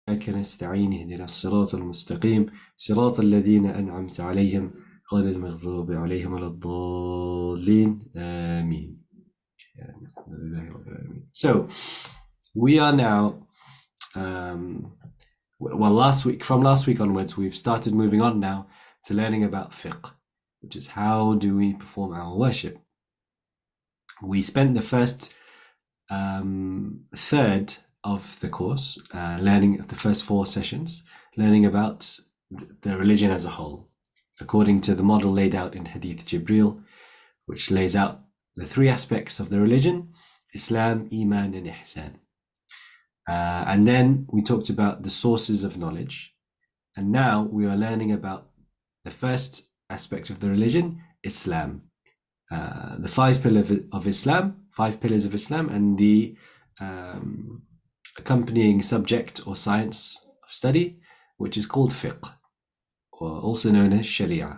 إياك نستعين اهدنا الصراط المستقيم صراط الذين أنعمت عليهم غير المغضوب عليهم ولا الضالين آمين. So we are now from last week onwards, we've started moving on now to learning about fiqh, which is how do we perform our worship. We spent the first third of the course, learning the first 4 sessions, learning about the religion as a whole, according to the model laid out in Hadith Jibril, which lays out the 3 aspects of the religion: Islam, Iman, and Ihsan. And then we talked about the sources of knowledge. And now we are learning about the first aspect of the religion, Islam. The 5 pillars of Islam, and the accompanying subject or science of study, which is called fiqh, or also known as Sharia.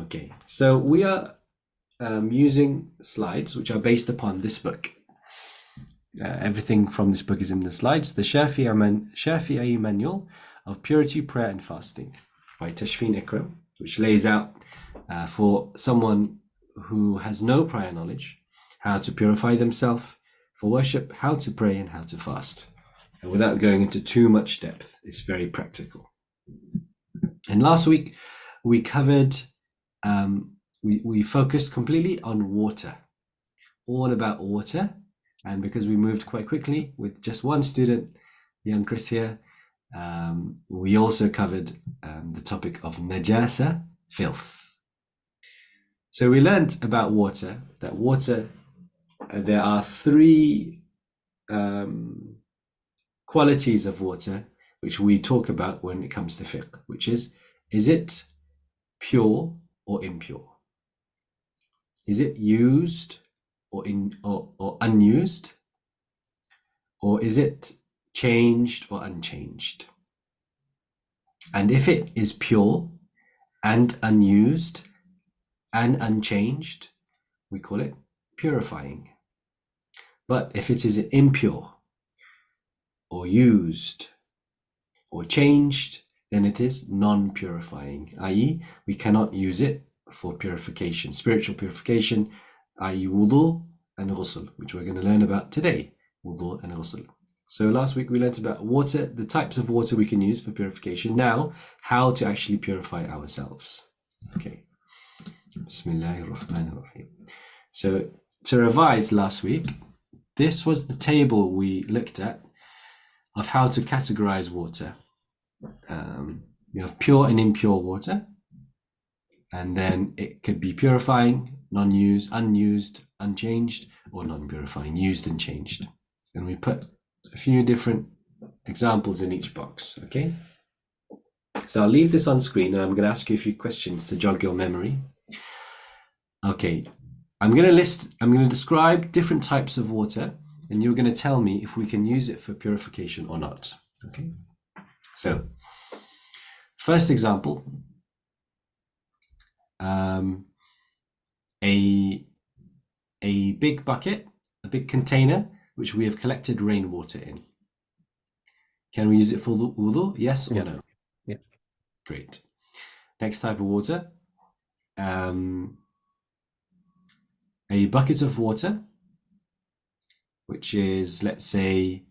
Okay, so we are using slides which are based upon this book. Everything from this book is in the slides. The Shafi'i Manual of Purity, Prayer and Fasting by Tashfeen Ikram, which lays out for someone who has no prior knowledge how to purify themselves for worship, how to pray, and how to fast. And without going into too much depth, it's very practical. And last week we covered, we focused completely on water, all about water. And because we moved quite quickly with just one student, young Chris here, we also covered the topic of najasa, filth. So we learned about water, that water, there are 3 qualities of water which we talk about when it comes to fiqh, which is it pure or impure? Is it used or unused? Or is it changed or unchanged? And if it is pure and unused and unchanged, we call it purifying. But if it is impure or used or changed, then it is non-purifying, i.e. we cannot use it for purification, spiritual purification, i.e. wudu and ghusl, which we're going to learn about today, wudu and ghusl. So last week we learned about water, the types of water we can use for purification. Now, how to actually purify ourselves. Okay. Bismillahirrahmanirrahim. So to revise last week, this was the table we looked at of how to categorize water. You have pure and impure water, and then it could be purifying, non-used, unused, unchanged, or non-purifying, used and changed. And we put a few different examples in each box, okay? So I'll leave this on screen and I'm going to ask you a few questions to jog your memory. Okay, I'm going to describe different types of water and you're going to tell me if we can use it for purification or not, okay? So, first example, a big bucket, a big container, which we have collected rainwater in. Can we use it for wudu? Yes or no? Yeah. Great. Next type of water, a bucket of water, which is, let's say,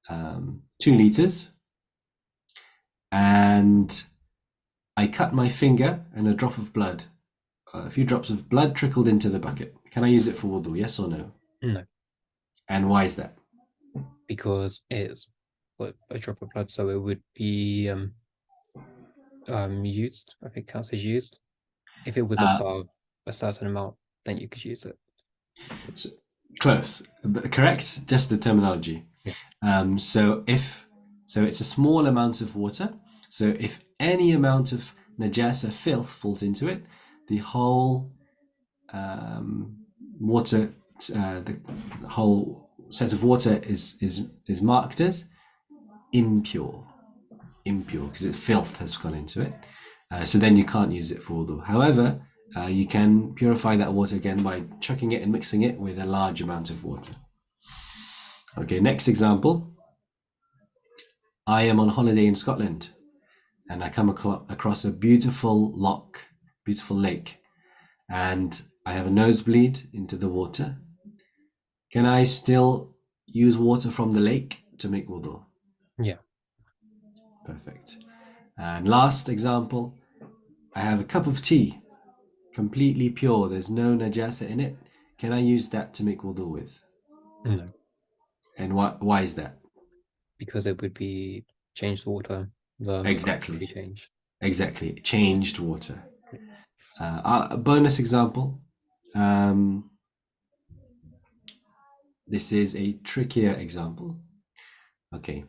2 liters, and I cut my finger and a drop of blood, a few drops of blood trickled into the bucket. Can I use it for wudu? Yes or no? No. And why is that? Because it's a drop of blood, so it would be used. I think counts as used. If it was above a certain amount, then you could use it. So, close, but correct. Just the terminology. Yeah. So it's a small amount of water. So if any amount of najasa, filth, falls into it, the whole water, the whole set of water is marked as impure, because its filth has gone into it. So then you can't use it for wudu. However, you can purify that water again by chucking it and mixing it with a large amount of water. Okay, next example. I am on holiday in Scotland and I come across a beautiful loch, beautiful lake, and I have a nosebleed into the water. Can I still use water from the lake to make wudu? Yeah. Perfect. And last example, I have a cup of tea, completely pure, there's no najasa in it. Can I use that to make wudu with? No. And why is that? Because it would be changed water. The cup would be Exactly. changed. Exactly. Changed water. A bonus example. This is a trickier example. Okay.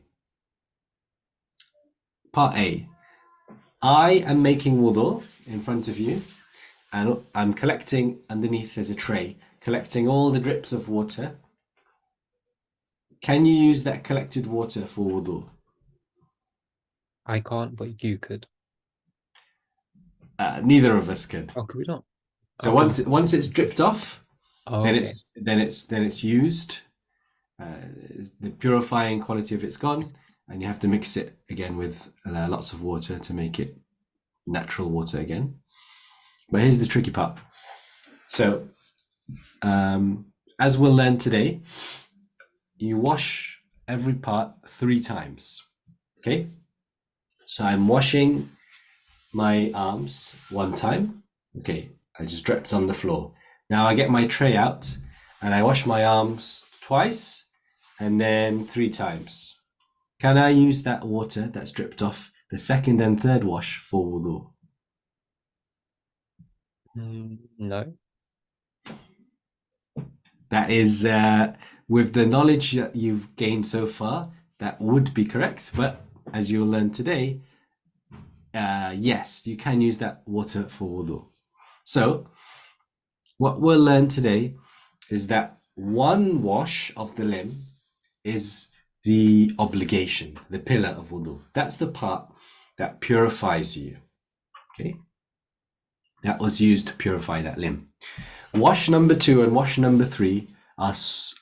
Part A. I am making wudu in front of you, and I'm collecting underneath there's a tray, collecting all the drips of water. Can you use that collected water for wudu? I can't, but you could. Neither of us could. Oh, could we not? So Oh, once it's dripped off, oh, then okay. it's used. The purifying quality of it's gone, and you have to mix it again with lots of water to make it natural water again. But here's the tricky part. So, as we'll learn today, you wash every part 3 times. Okay? So I'm washing my arms 1 time. Okay, I just dripped on the floor. Now I get my tray out and I wash my arms twice and then 3 times. Can I use that water that's dripped off the second and third wash for wudu? No. That is, with the knowledge that you've gained so far, that would be correct. But as you'll learn today, yes, you can use that water for wudu. So, what we'll learn today is that 1 wash of the limb is the obligation, the pillar of wudu. That's the part that purifies you. Okay? That was used to purify that limb. Wash number 2 and wash number 3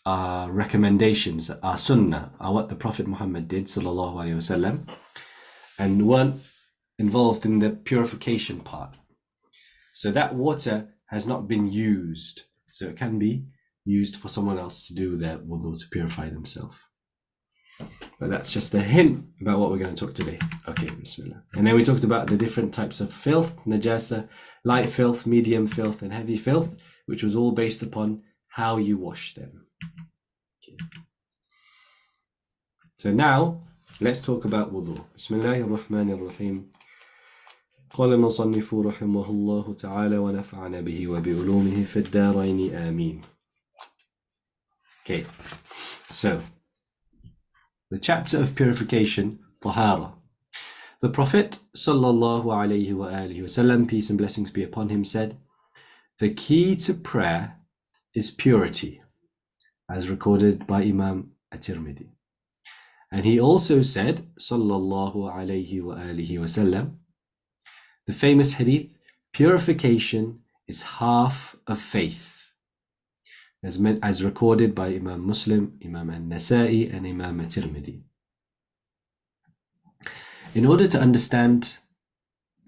are recommendations, are sunnah, are what the Prophet Muhammad did, sallallahu alaihi wasallam, and weren't involved in the purification part. So that water has not been used. So it can be used for someone else to do their wudu, to purify themselves. But that's just a hint about what we're going to talk today. Okay, bismillah. And then we talked about the different types of filth, najasa, light filth, medium filth, and heavy filth, which was all based upon how you wash them. Okay. So now, let's talk about wudu. Bismillahir Rahmanir Rahim. قال المصنف رحمه الله تعالى ونفعنا به وبعلومه في الدارين آمين. Okay, so the chapter of purification, Tahara. The Prophet sallallahu alaihi wasallam, peace and blessings be upon him, said, the key to prayer is purity, as recorded by Imam at-Tirmidhi. And he also said, sallallahu alaihi wasallam, the famous hadith, purification is half of faith, as recorded by Imam Muslim, Imam al-Nasa'i, and Imam at-Tirmidhi. In order to understand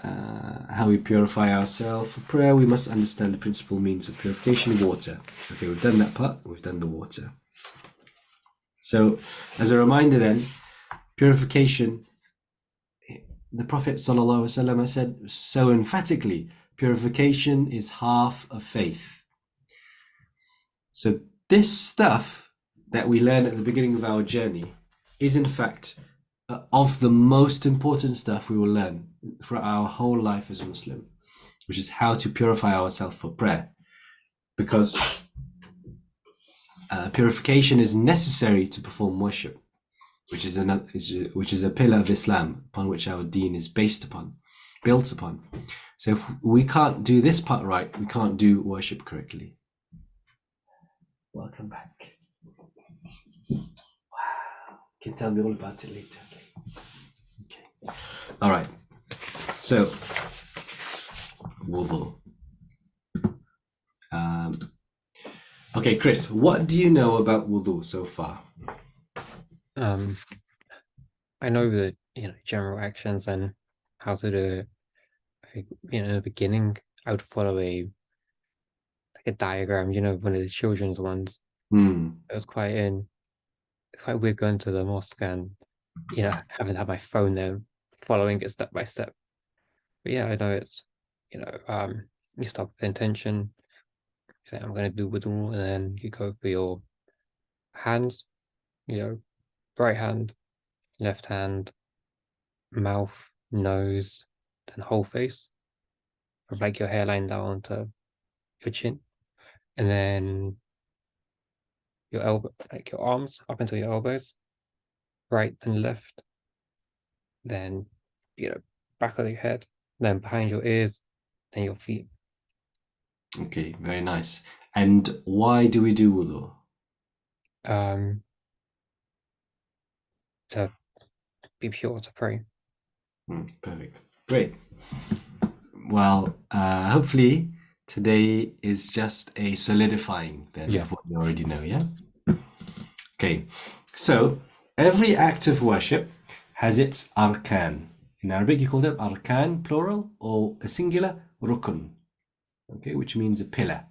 how we purify ourselves for prayer, we must understand the principal means of purification, water. Okay, we've done that part, we've done the water. So, as a reminder then, purification, the Prophet ﷺ said so emphatically, purification is half of faith. So this stuff that we learn at the beginning of our journey is in fact of the most important stuff we will learn for our whole life as a Muslim, which is how to purify ourselves for prayer. Because purification is necessary to perform worship, which is a pillar of Islam upon which our deen is built upon. So if we can't do this part right, we can't do worship correctly. Welcome back. Wow. You can tell me all about it later. Okay. All right. So, wudu. Okay, Chris, what do you know about wudu so far? I know the general actions and how to do it. I think in the beginning I would follow a diagram, one of the children's ones. It was quite weird going to the mosque and having to have my phone there, following it step by step. But yeah, I know it's you start with the intention. You say I'm going to do wudu, and then you go for your hands. Right hand, left hand, mouth, nose, then whole face, from like your hairline down to your chin, and then your elbow, like your arms up until your elbows, right and left, then back of your head, then behind your ears, then your feet. Okay, very nice. And why do we do wudu? To be pure to pray. Perfect. Great. Well, hopefully today is just a solidifying then of what you already know, yeah? Okay, so every act of worship has its arkan. In Arabic, you call them arkan, plural, or a singular, rukun, okay, which means a pillar.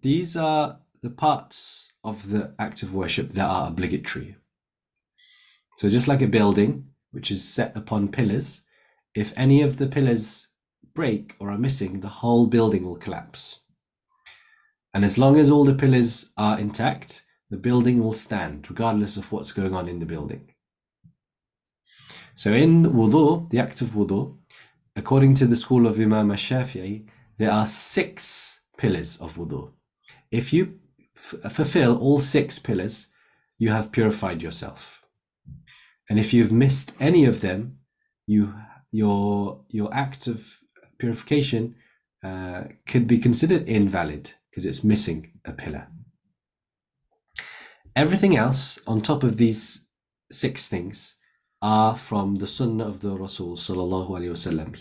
These are the parts of the act of worship that are obligatory. So just like a building, which is set upon pillars, if any of the pillars break or are missing, the whole building will collapse. And as long as all the pillars are intact, the building will stand, regardless of what's going on in the building. So in wudu, the act of wudu, according to the school of Imam al-Shafi'i, there are 6 pillars of wudu. If you fulfill all 6 pillars, you have purified yourself. And if you've missed any of them, your act of purification could be considered invalid because it's missing a pillar. Everything else on top of these 6 things are from the Sunnah of the Rasul sallallahu alaihi wasallam.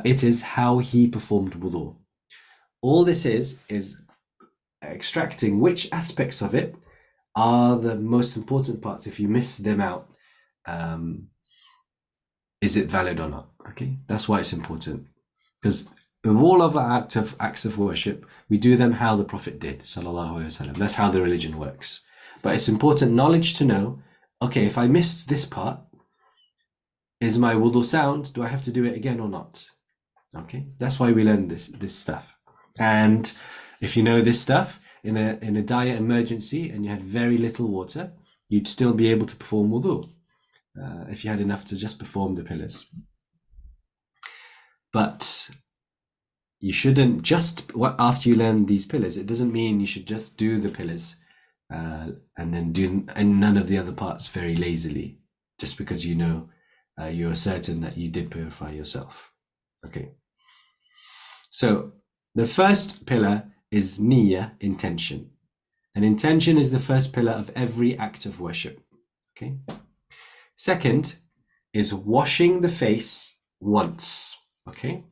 It is how he performed wudu. All this is extracting which aspects of it are the most important parts. If you miss them out, is it valid or not? Okay, that's why it's important. Because of all of our acts of worship, we do them how the Prophet did, sallallahu alaihi wasallam. That's how the religion works. But it's important knowledge to know, okay, if I missed this part, is my wudu sound? Do I have to do it again or not? Okay, that's why we learn this stuff. And if you know this stuff, in a dire emergency and you had very little water, you'd still be able to perform wudu if you had enough to just perform the pillars. But you shouldn't just, after you learn these pillars, it doesn't mean you should just do the pillars and then do none of the other parts very lazily, just because you know you're certain that you did purify yourself. Okay. So the first pillar is niyyah, intention. And intention is the first pillar of every act of worship. Okay. Second is washing the face once. Okay.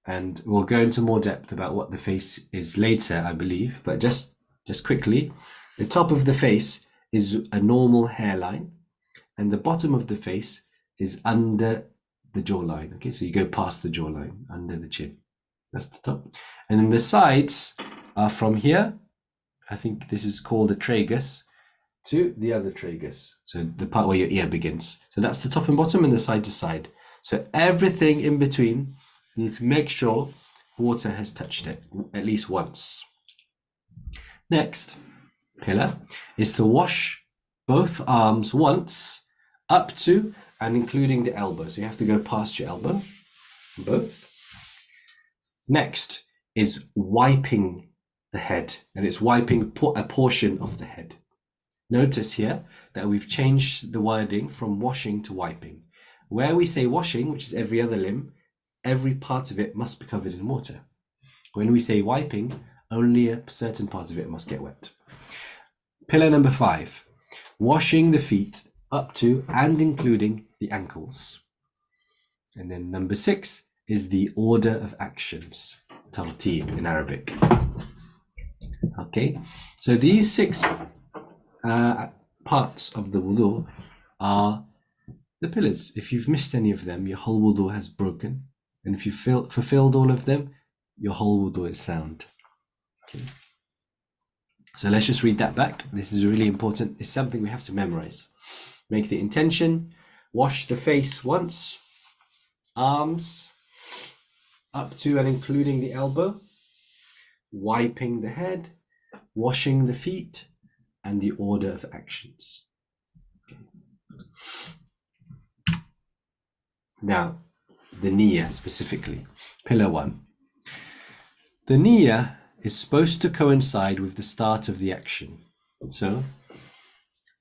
And we'll go into more depth about what the face is later, I believe. But just quickly, the top of the face is a normal hairline, and the bottom of the face is under the jawline. Okay, so you go past the jawline, under the chin. That's the top. And then the sides are from here, I think this is called the tragus, to the other tragus. So the part where your ear begins. So that's the top and bottom and the side to side. So everything in between, you need to make sure water has touched it at least once. Next pillar is to wash both arms once up to and including the elbow. So you have to go past your elbow, both. Next is wiping the head, and it's wiping a portion of the head. Notice here that we've changed the wording from washing to wiping. Where we say washing, which is every other limb, every part of it must be covered in water. When we say wiping, only a certain part of it must get wet. Pillar number 5, washing the feet up to and including the ankles. And then number 6 is the order of actions, tartib in Arabic. Okay, so these 6 parts of the wudu are the pillars. If you've missed any of them, your whole wudu has broken. And if you've fulfilled all of them, your whole wudu is sound. Okay. So let's just read that back. This is really important. It's something we have to memorize. Make the intention. Wash the face once. Arms up to and including the elbow. Wiping the head. Washing the feet. And the order of actions. Okay. Now, the niyyah specifically. Pillar 1. The niyyah is supposed to coincide with the start of the action. So,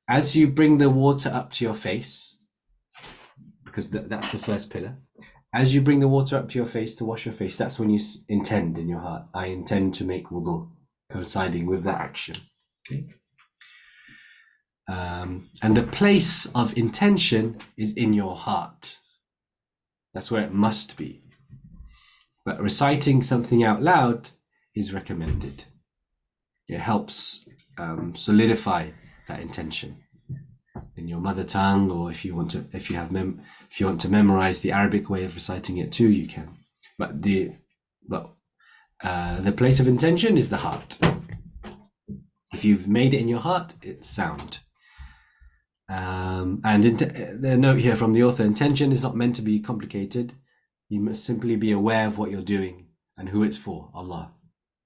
as you bring the water up to your face, because that's the first pillar, as you bring the water up to your face to wash your face, that's when you intend in your heart, I intend to make wudu, coinciding with that action. Okay. And the place of intention is in your heart. That's where it must be. But reciting something out loud is recommended. It helps solidify that intention in your mother tongue, or if you want to memorize the Arabic way of reciting it too, you can. But the place of intention is the heart. If you've made it in your heart, it's sound. And the note here from the author: intention is not meant to be complicated. You must simply be aware of what you're doing and who it's for, Allah.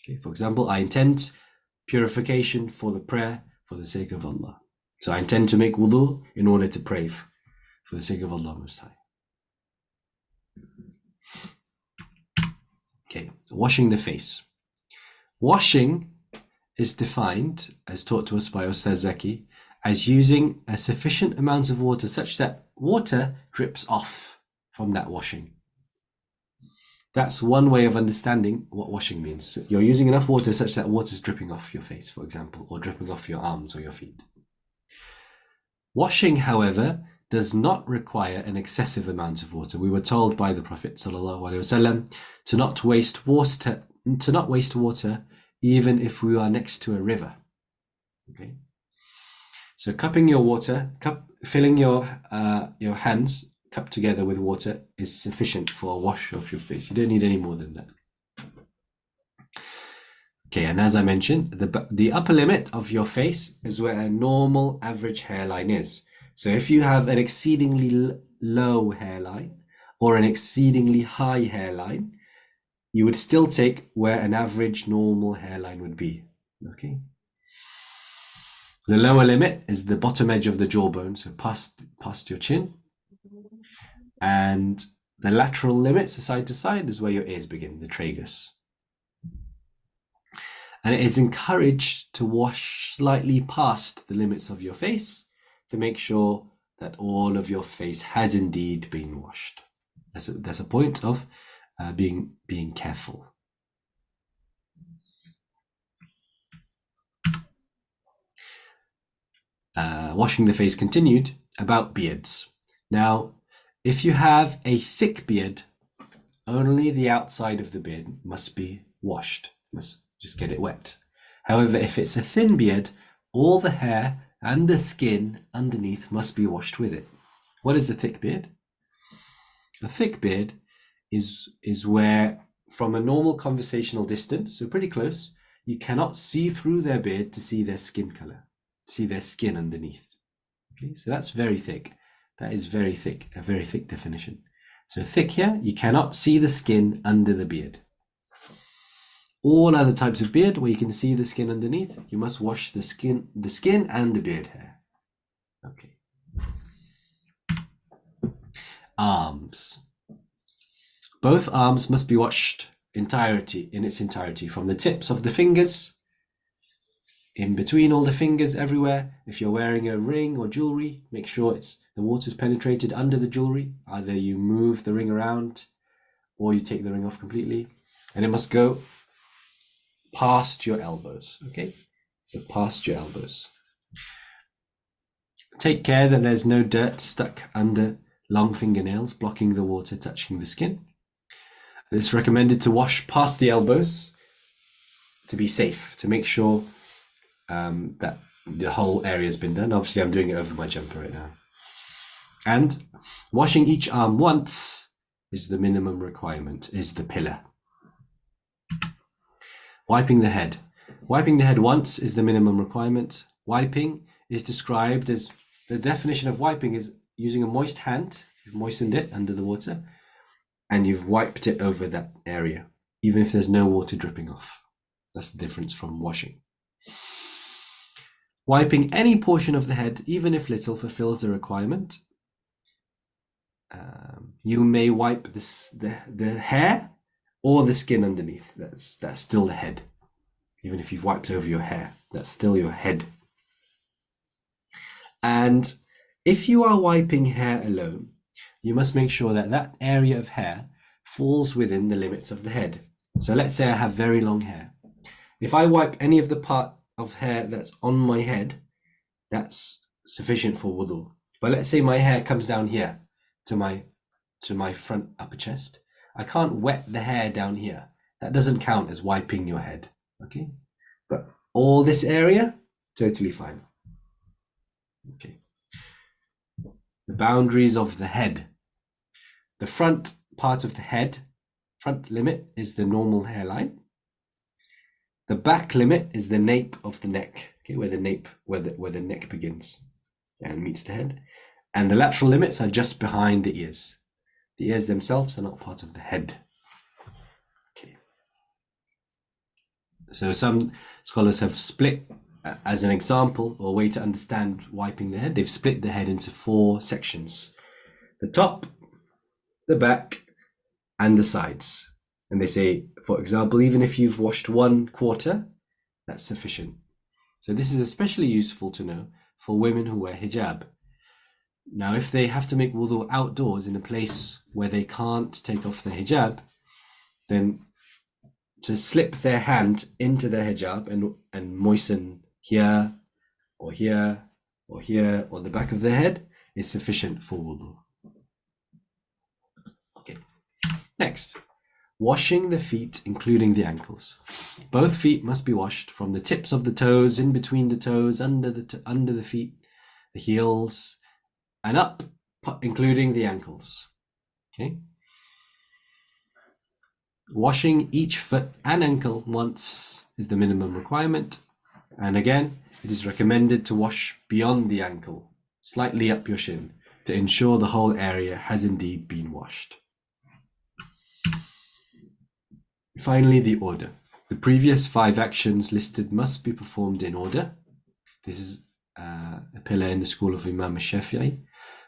Okay, for example, I intend purification for the prayer for the sake of Allah. So I intend to make wudu in order to pray for the sake of Allah Most High. Okay, washing the face. Washing is defined, as taught to us by Ustaz Zaki, as using a sufficient amount of water such that water drips off from that washing. That's one way of understanding what washing means. You're using enough water such that water is dripping off your face, for example, or dripping off your arms or your feet. Washing, however, does not require an excessive amount of water. We were told by the Prophet ﷺ to not waste water, even if we are next to a river. Okay. So cupping your water, filling your hands cupped together with water is sufficient for a wash of your face. You don't need any more than that. Okay, and as I mentioned, the upper limit of your face is where a normal average hairline is. So if you have an exceedingly low hairline or an exceedingly high hairline, you would still take where an average normal hairline would be. Okay. The lower limit is the bottom edge of the jawbone, so past your chin. And the lateral limit, so side to side, is where your ears begin, the tragus. And it is encouraged to wash slightly past the limits of your face to make sure that all of your face has indeed been washed. That's a point of being careful. Washing the face continued. About beards. Now, if you have a thick beard, only the outside of the beard must be washed. Must just get it wet. However, if it's a thin beard, all the hair and the skin underneath must be washed with it. What is a thick beard? A thick beard is where, from a normal conversational distance, so pretty close, you cannot see through their beard to see their skin color, see their skin underneath. Okay, so that's very thick. That is very thick, a very thick definition. So thick here, you cannot see the skin under the beard. All other types of beard where you can see the skin underneath, you must wash the skin and the beard hair. Okay. Arms. Both arms must be washed in its entirety, from the tips of the fingers, in between all the fingers, everywhere. If you're wearing a ring or jewelry, make sure the water's penetrated under the jewelry. Either you move the ring around or you take the ring off completely. And it must go past your elbows, okay? So past your elbows. Take care that there's no dirt stuck under long fingernails, blocking the water touching the skin. It's recommended to wash past the elbows to be safe, to make sure that the whole area has been done. Obviously, I'm doing it over my jumper right now. And washing each arm once is the minimum requirement, is the pillar. Wiping the head. Wiping the head once is the minimum requirement. Wiping is described as, the definition of wiping is using a moist hand. You've moistened it under the water and you've wiped it over that area, even if there's no water dripping off. That's the difference from washing. Wiping any portion of the head, even if little, fulfills the requirement. You may wipe the hair or the skin underneath. That's still the head. Even if you've wiped over your hair, that's still your head. And if you are wiping hair alone, you must make sure that that area of hair falls within the limits of the head. So let's say I have very long hair. If I wipe any of the part of hair that's on my head, that's sufficient for wudu. But let's say my hair comes down here to my front upper chest. I can't wet the hair down here. That doesn't count as wiping your head. Okay? But all this area, totally fine. Okay. The boundaries of the head. The front part of the head, front limit, is the normal hairline. The back limit is the nape of the neck, okay, where the neck begins and meets the head. And the lateral limits are just behind the ears. The ears themselves are not part of the head. Okay. So some scholars have split, as an example or way to understand wiping the head, they've split the head into 4 sections: the top, the back, and the sides. And they say, for example, even if you've washed 1/4, that's sufficient. So this is especially useful to know for women who wear hijab. Now, if they have to make wudu outdoors in a place where they can't take off the hijab, then to slip their hand into the hijab and moisten here or here or here or the back of the head is sufficient for wudu. Okay. Next, washing the feet, including the ankles. Both feet must be washed from the tips of the toes, in between the toes, under the feet, the heels, and up, including the ankles. Okay. Washing each foot and ankle once is the minimum requirement. And again, it is recommended to wash beyond the ankle, slightly up your shin, to ensure the whole area has indeed been washed. Finally, the order. The previous 5 actions listed must be performed in order. This is a pillar in the school of Imam al-Shafi'i.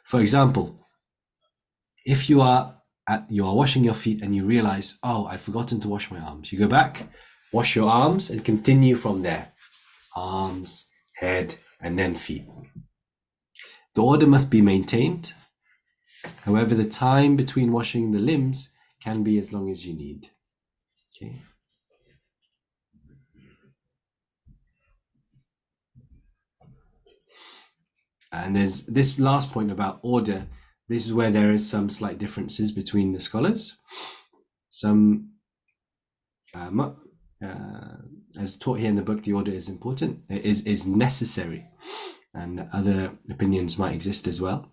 For example, if you are washing your feet and you realize, oh, I've forgotten to wash my arms, you go back, wash your arms, and continue from there. Arms, head, and then feet. The order must be maintained. However, the time between washing the limbs can be as long as you need. Okay. And there's this last point about order. This is where there is some slight differences between the scholars. Some, as taught here in the book, the order is important, is necessary, and other opinions might exist as well.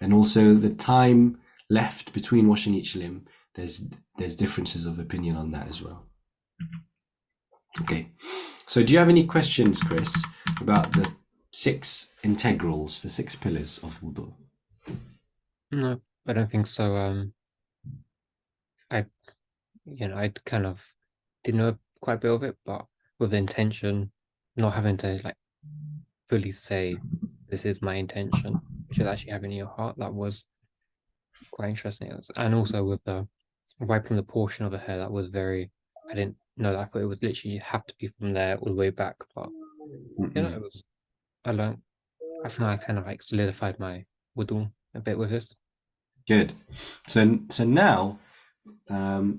And also the time left between washing each limb, there's differences of opinion on that as well. Okay, so do you have any questions, Chris, about the 6 integrals, the 6 pillars of wudu? No, I don't think so. I kind of did know quite a bit of it, but with intention, not having to like fully say this is my intention, which is actually having in your heart. That was quite interesting. And also with the wiping the portion of the hair, that was I didn't know that. I thought it would literally have to be from there all the way back, but it was. I think I kind of like solidified my wudu a bit with this. Good. So now,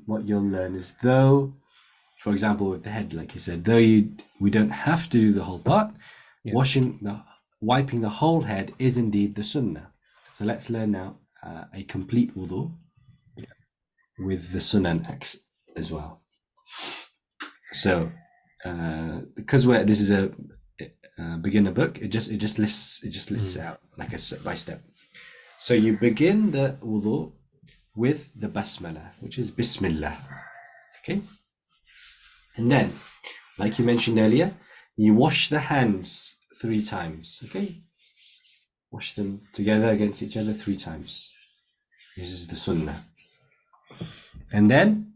what you'll learn is, though, for example, with the head, like you said, though we don't have to do the whole part, wiping the whole head is indeed the sunnah. So let's learn now a complete wudu with the sunan acts as well. So because this is a beginner book, it just lists it out like a step by step. So you begin the wudu with the basmala, which is Bismillah. Okay, and then, like you mentioned earlier, you wash the hands 3 times. Okay, wash them together against each other 3 times. This is the sunnah. And then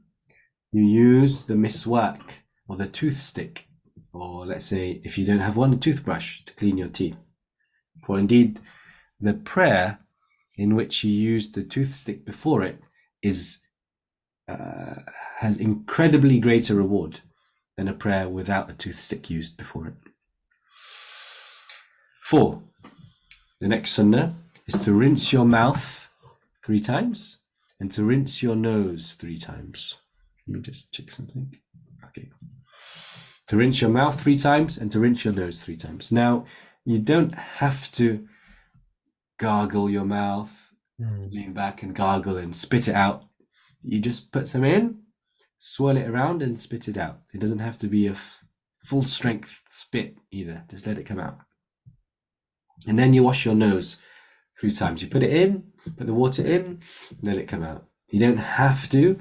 you use the miswak, or the toothstick, or let's say if you don't have one, a toothbrush to clean your teeth. For indeed, the prayer in which you use the toothstick before it is has incredibly greater reward than a prayer without a toothstick used before it. 4. The next sunnah is to rinse your mouth 3 times and to rinse your nose 3 times. Let me just check something. Okay. To rinse your mouth 3 times and to rinse your nose 3 times. Now, you don't have to gargle your mouth, lean back and gargle and spit it out. You just put some in, swirl it around and spit it out. It doesn't have to be a full strength spit either. Just let it come out. And then you wash your nose 3 times. You put it in, put the water in, let it come out. You don't have to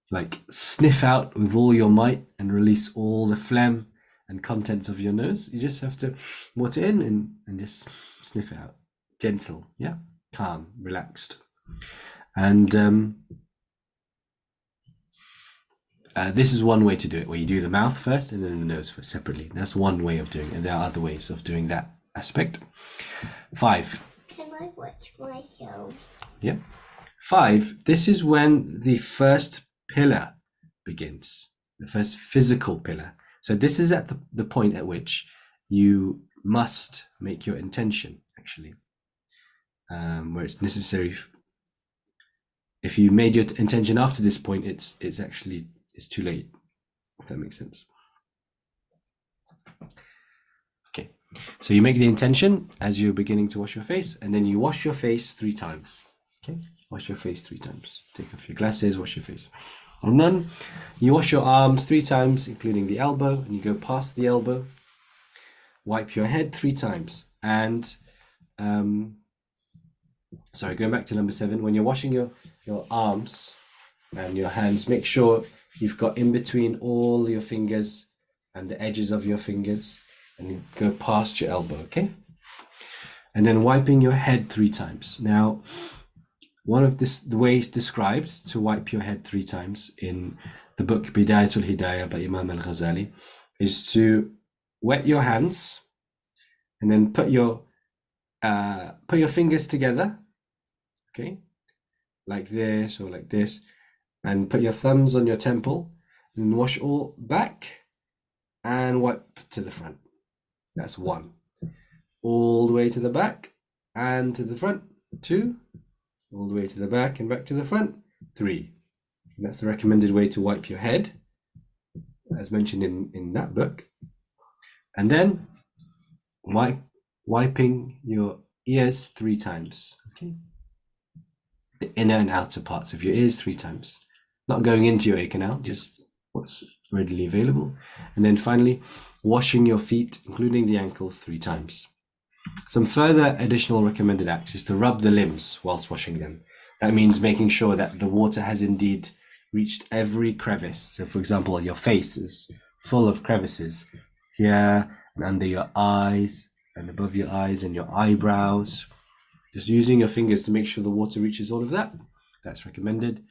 like sniff out with all your might and release all the phlegm and contents of your nose. You just have to water in and just sniff it out. Gentle, yeah, calm, relaxed. And this is one way to do it, where you do the mouth first and then the nose first separately. That's one way of doing it, and there are other ways of doing that aspect. 5. Can I watch myself? Yeah. 5. This is when the first pillar begins, the first physical pillar. So this is at the point at which you must make your intention, actually, where it's necessary. If you made your intention after this point, it's too late, if that makes sense. Okay, so you make the intention as you're beginning to wash your face, and then you wash your face 3 times. Okay, wash your face 3 times. Take off your glasses, wash your face. And then you wash your arms 3 times, including the elbow, and you go past the elbow. Wipe your head 3 times. And sorry, going back to number 7, when you're washing your arms and your hands, make sure you've got in between all your fingers and the edges of your fingers, and you go past your elbow, okay? And then wiping your head 3 times. Now, one of the ways described to wipe your head 3 times in the book Bidayatul Hidayah by Imam al-Ghazali is to wet your hands and then put your fingers together, okay, like this or like this, and put your thumbs on your temple and wash all back and wipe to the front. That's 1. All the way to the back and to the front. 2. All the way to the back and back to the front. 3. And that's the recommended way to wipe your head, as mentioned in that book. And then wiping your ears 3 times. Okay. The inner and outer parts of your ears 3 times. Not going into your ear canal, just what's readily available. And then finally, washing your feet, including the ankles, 3 times. Some further additional recommended acts is to rub the limbs whilst washing them. That means making sure that the water has indeed reached every crevice. So, for example, your face is full of crevices here and under your eyes and above your eyes and your eyebrows. Just using your fingers to make sure the water reaches all of that. That's recommended.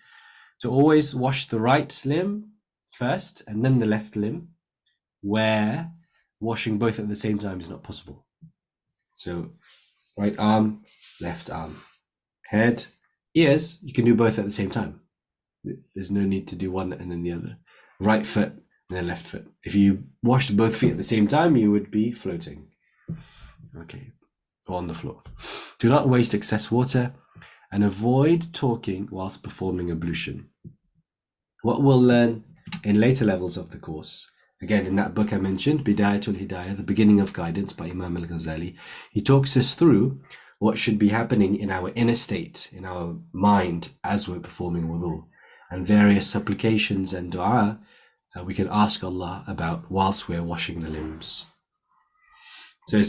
To always wash the right limb first and then the left limb, where washing both at the same time is not possible. So right arm, left arm, head, ears, you can do both at the same time. There's no need to do one and then the other. Right foot and then left foot. If you washed both feet at the same time, you would be floating. Okay, or on the floor. Do not waste excess water and avoid talking whilst performing ablution. What we'll learn in later levels of the course, again in that book I mentioned, Bidayatul Hidayah, The Beginning of Guidance by Imam al-Ghazali, he talks us through what should be happening in our inner state, in our mind, as we're performing wudu, and various supplications and dua we can ask Allah about whilst we're washing the limbs. So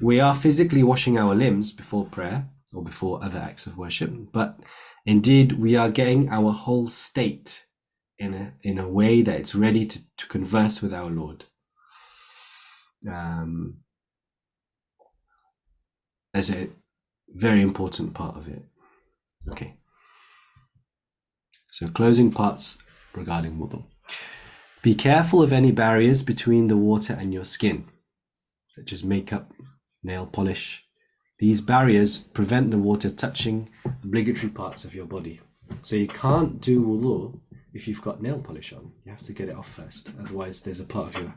we are physically washing our limbs before prayer or before other acts of worship, but indeed we are getting our whole state in a way that it's ready to converse with our Lord. As a very important part of it. Okay. So closing parts regarding wudu. Be careful of any barriers between the water and your skin, such as makeup, nail polish. These barriers prevent the water touching obligatory parts of your body. So you can't do wudu if you've got nail polish on. You have to get it off first. Otherwise, there's a part of your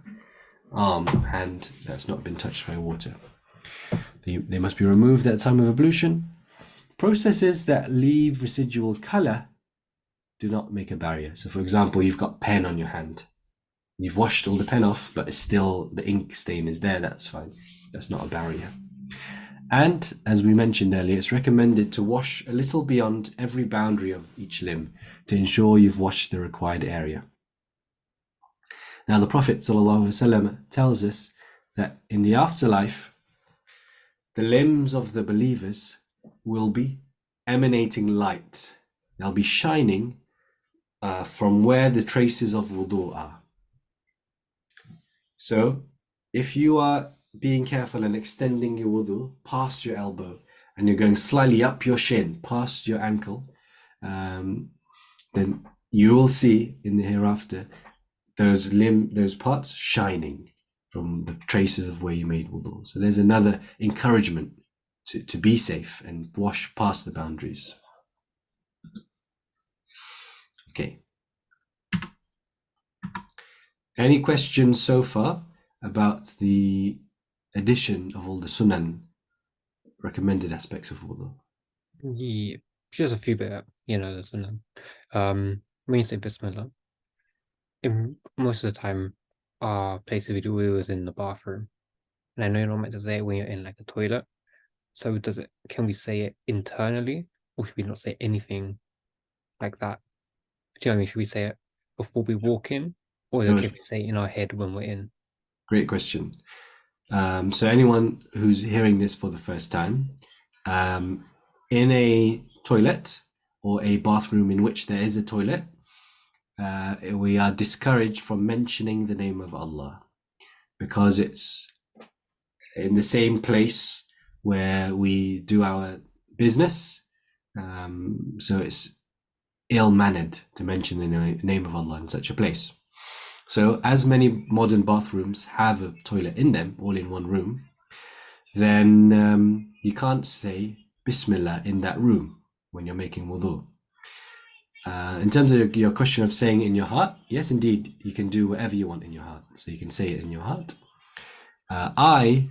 arm, hand that's not been touched by water. They must be removed at the time of ablution. Processes that leave residual color do not make a barrier. So for example, you've got pen on your hand. You've washed all the pen off, but it's still, the ink stain is there. That's fine. That's not a barrier. And as we mentioned earlier, it's recommended to wash a little beyond every boundary of each limb to ensure you've washed the required area. Now the Prophet ﷺ tells us that in the afterlife, the limbs of the believers will be emanating light. They'll be shining from where the traces of wudu are. So if you are being careful and extending your wudu past your elbow and you're going slightly up your shin past your ankle, then you will see in the hereafter those parts shining from the traces of where you made wudu. So there's another encouragement to be safe and wash past the boundaries. Okay. Any questions so far about the addition of all the sunan, recommended aspects of wudu? Yeah, just a few bit, the sunnah. When you say Bismillah, most of the time, our place we do it is in the bathroom. And I know you're not meant to say it when you're in like a toilet. So can we say it internally, or should we not say anything like that? Do you know what I mean? Should we say it before we walk in, or is it okay if we say it in our head when we're in? Great question. So anyone who's hearing this for the first time, in a toilet or a bathroom in which there is a toilet, we are discouraged from mentioning the name of Allah because it's in the same place where we do our business. So it's ill-mannered to mention the name of Allah in such a place. So as many modern bathrooms have a toilet in them, all in one room, then you can't say Bismillah in that room when you're making wudu. In terms of your question of saying it in your heart, yes, indeed, you can do whatever you want in your heart. So you can say it in your heart. I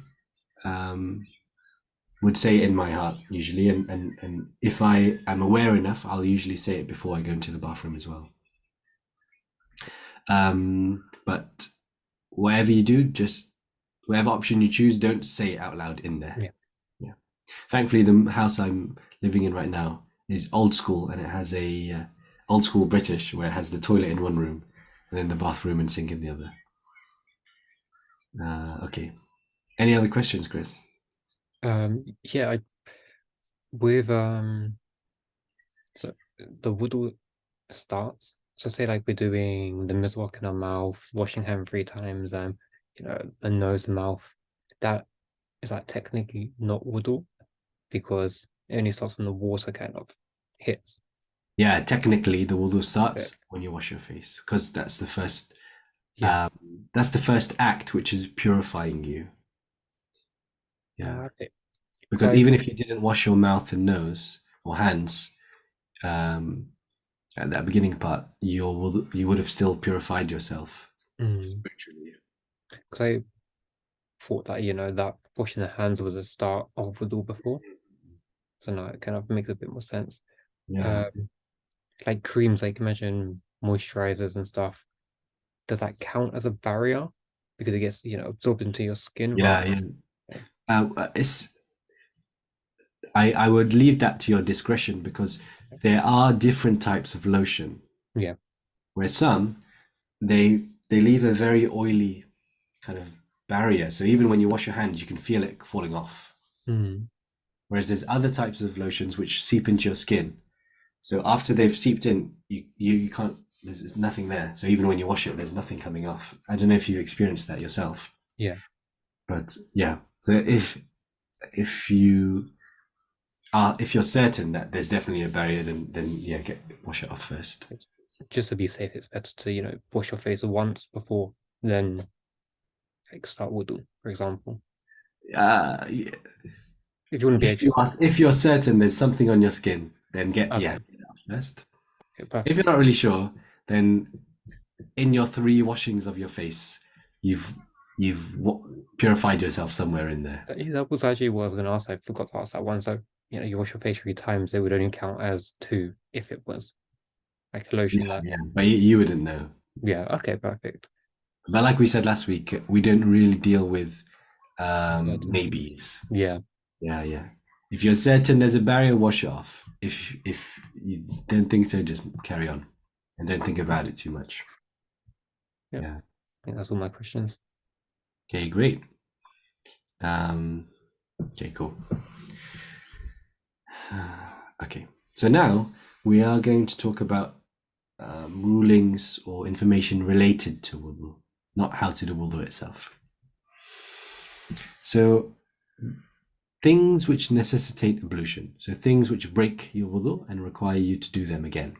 would say it in my heart usually, and if I am aware enough, I'll usually say it before I go into the bathroom as well. But whatever you do, just whatever option you choose, don't say it out loud in there. Yeah. Thankfully, the house I'm living in right now is old school, and it has a old school British where it has the toilet in one room and then the bathroom and sink in the other. Okay. Any other questions, Chris? Yeah, with so the wudu starts. So say like we're doing the miswak in our mouth, washing hand 3 times, the nose and mouth. That is like technically not wudu because it only starts when the water kind of hits. Yeah, technically the wudu starts when you wash your face because that's the first. Yeah. That's the first act, which is purifying you. Yeah. Okay. Because even if you didn't wash your mouth and nose or hands, at that beginning part, you would have still purified yourself spiritually. Because I thought that that washing the hands was a start of wudu before, so now it kind of makes a bit more sense. Yeah. Like creams, like imagine moisturizers and stuff. Does that count as a barrier because it gets absorbed into your skin? Yeah. I would leave that to your discretion because there are different types of lotion. Yeah. where some, they leave a very oily kind of barrier. So even when you wash your hands, you can feel it falling off. Whereas there's other types of lotions which seep into your skin. So after they've seeped in, you can't, there's nothing there. So even when you wash it, there's nothing coming off. I don't know if you've experienced that yourself. Yeah. But yeah, so if you're certain that there's definitely a barrier, then yeah, wash it off first. Just to be safe, it's better to wash your face once before then like start wudu, for example. Yeah. If you want to be extra. If you're certain there's something on your skin, then get it off first. Okay, if you're not really sure, then in your 3 washings of your face, you've purified yourself somewhere in there. That was actually what I was going to ask. I forgot to ask that one. So you wash your face 3 times, they would only count as 2 if it was like a lotion. Yeah, but you wouldn't know. Yeah. Okay. Perfect. But like we said last week, we don't really deal with maybes. Yeah. If you're certain there's a barrier, wash it off. If you don't think so, just carry on and don't think about it too much. Yeah. I think that's all my questions. Okay, great. Okay, cool. Okay, so now we are going to talk about rulings or information related to wudu, not how to do wudu itself. So things which necessitate ablution, so things which break your wudu and require you to do them again.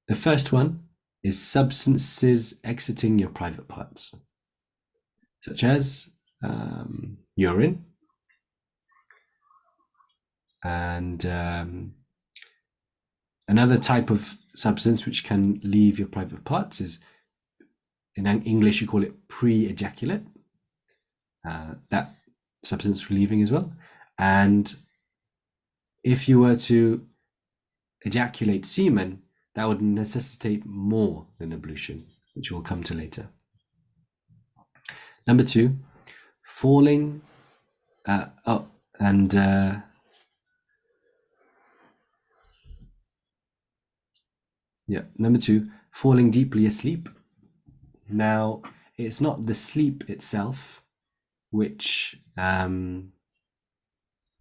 The first one is substances exiting your private parts, such as urine and another type of substance which can leave your private parts is, in English you call it pre-ejaculate, that substance relieving as well. And if you were to ejaculate semen, that would necessitate more than ablution, which we'll come to later. Number 2, falling number 2, falling deeply asleep. Now, it's not the sleep itself which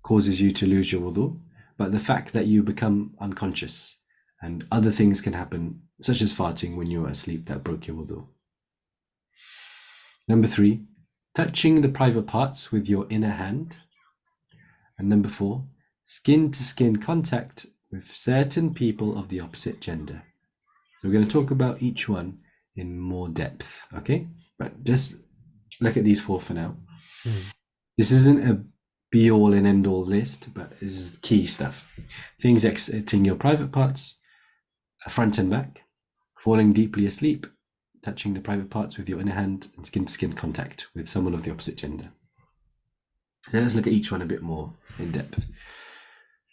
causes you to lose your wudu, but the fact that you become unconscious and other things can happen, such as farting when you were asleep, that broke your wudu. Number 3, touching the private parts with your inner hand. And number 4, skin-to-skin contact with certain people of the opposite gender. So we're going to talk about each one in more depth, okay? But just look at these 4 for now. This isn't a be-all and end-all list, but this is key stuff. Things exiting your private parts, front and back, falling deeply asleep, touching the private parts with your inner hand, and skin-to-skin contact with someone of the opposite gender. Now let's look at each one a bit more in depth.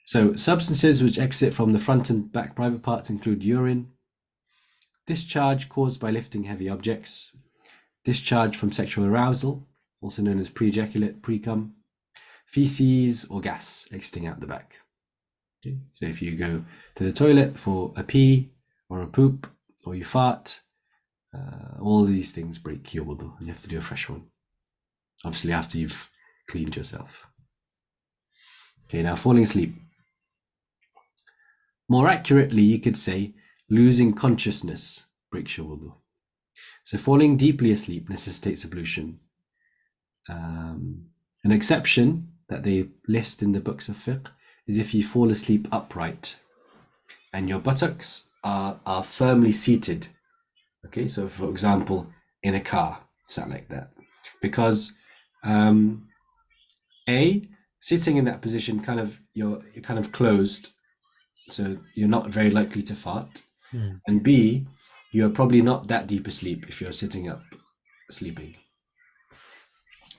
So substances which exit from the front and back private parts include urine, discharge caused by lifting heavy objects, discharge from sexual arousal, also known as pre-ejaculate, pre-cum, feces or gas exiting out the back. Okay. So if you go to the toilet for a pee or a poop, or you fart, all of these things break your wudu, and you have to do a fresh one. Obviously after you've cleaned yourself. Okay, now falling asleep. More accurately, you could say losing consciousness breaks your wudu. So falling deeply asleep necessitates ablution. An exception that they list in the books of fiqh is if you fall asleep upright and your buttocks are firmly seated. Okay, so for example, in a car, sat like that. Because sitting in that position, you're kind of closed, so you're not very likely to fart. And B, you're probably not that deep asleep if you're sitting up sleeping.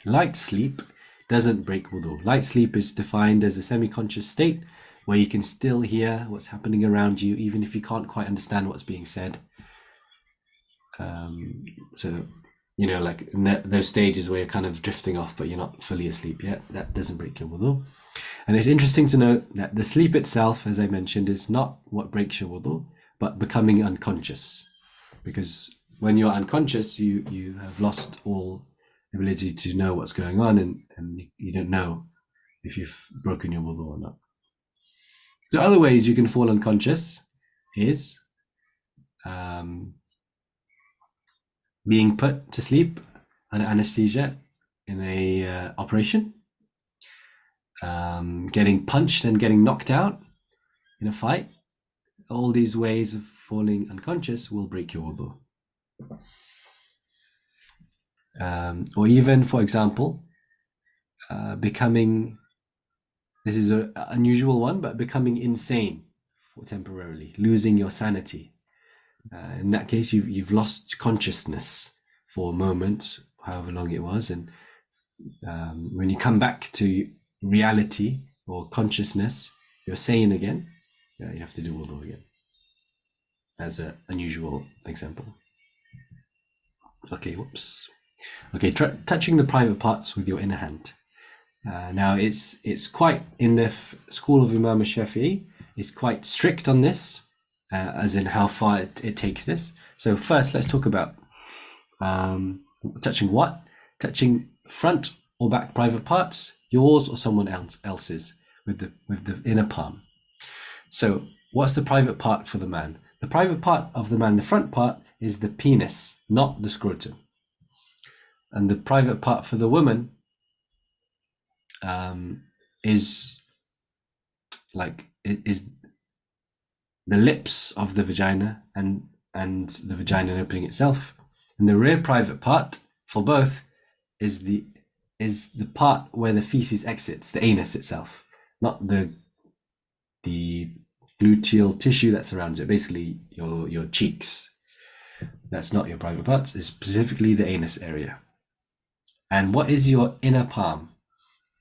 Light sleep doesn't break wudu. Light sleep is defined as a semi-conscious state where you can still hear what's happening around you, even if you can't quite understand what's being said. So, like in those stages where you're kind of drifting off, but you're not fully asleep yet, that doesn't break your wudu. And it's interesting to note that the sleep itself, as I mentioned, is not what breaks your wudu, but becoming unconscious. because when you're unconscious, you have lost all ability to know what's going on, and you don't know if you've broken your wudu or not. The other ways you can fall unconscious is being put to sleep under anesthesia in a operation, getting punched and getting knocked out in a fight. All these ways of falling unconscious will break your wudu. Or even, for example, becoming, this is an unusual one, but becoming insane temporarily, losing your sanity. In that case, you've lost consciousness for a moment, however long it was, and when you come back to reality or consciousness, you're sane again. You have to do wudu again, as an unusual example. Okay, whoops. Okay, touching the private parts with your inner hand. Now, it's quite, in the school of Imam Shafi'i, it's quite strict on this, as in how far it takes this. So first, let's talk about touching what? Touching front or back private parts, yours or someone else's, with the inner palm. So what's the private part for the man? The private part of the man, the front part, is the penis, not the scrotum. And the private part for the woman is the lips of the vagina and the vagina opening itself. And the rear private part for both is the part where the feces exits, the anus itself, not the gluteal tissue that surrounds it, basically your cheeks. That's not your private parts, it's specifically the anus area. And what is your inner palm?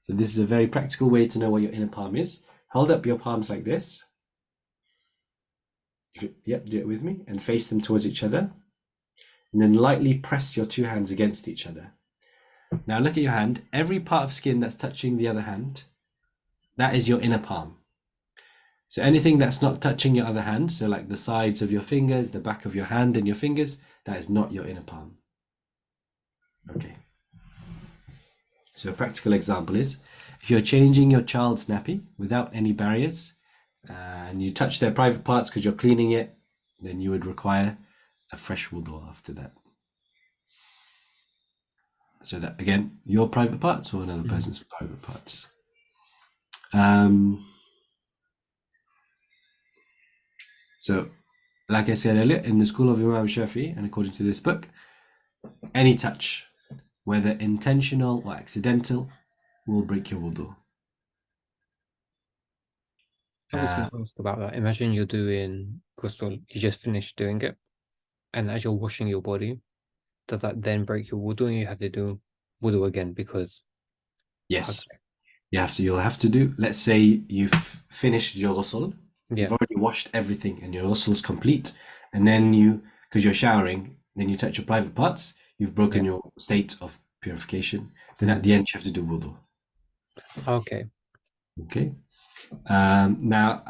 So this is a very practical way to know what your inner palm is. Hold up your palms like this. Yep, do it with me, and face them towards each other. And then lightly press your two hands against each other. Now look at your hand. Every part of skin that's touching the other hand, that is your inner palm. So anything that's not touching your other hand, so like the sides of your fingers, the back of your hand and your fingers, that is not your inner palm. Okay. So a practical example is, if you're changing your child's nappy without any barriers, and you touch their private parts because you're cleaning it, then you would require a fresh wudu after that. So that, again, your private parts or another person's private parts. So, like I said earlier, in the school of Imam Shafi'i, and according to this book, any touch, whether intentional or accidental, will break your wudu. I was going to ask about that. Imagine you're doing ghusl, you just finished doing it, and as you're washing your body, does that then break your wudu and you have to do wudu again because... Yes. Okay. You'll have to do, let's say you've finished your ghusl, you've already washed everything and your ghusl is complete, and then because you're showering, then you touch your private parts, you've broken your state of purification, then at the end you have to do wudu. Okay. Now,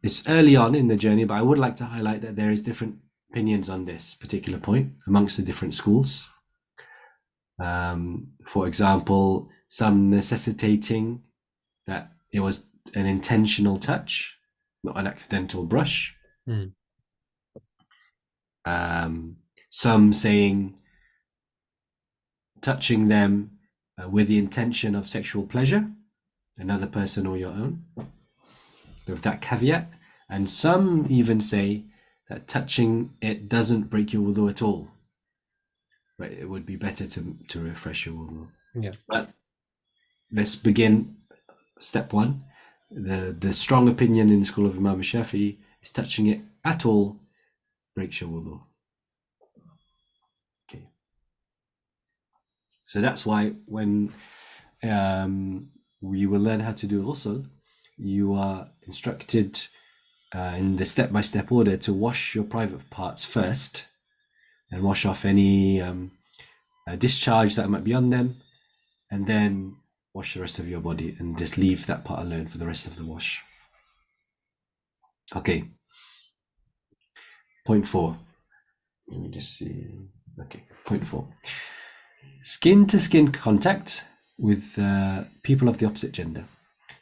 it's early on in the journey, but I would like to highlight that there is different opinions on this particular point amongst the different schools. For example, some necessitating that it was an intentional touch, not an accidental brush. Some saying touching them with the intention of sexual pleasure, another person or your own, with that caveat. And some even say that touching it doesn't break your wudu at all, but it would be better to refresh your wudu. Yeah. But let's begin step one. The strong opinion in the school of Imam Shafi'i is touching it at all breaks your wudu. Okay. So that's why when we will learn how to do ghusl, you are instructed in the step-by-step order to wash your private parts first and wash off any discharge that might be on them, and then wash the rest of your body and just leave that part alone for the rest of the wash. Okay. Point 4. Let me just see. Okay, point 4. Skin-to-skin contact with people of the opposite gender.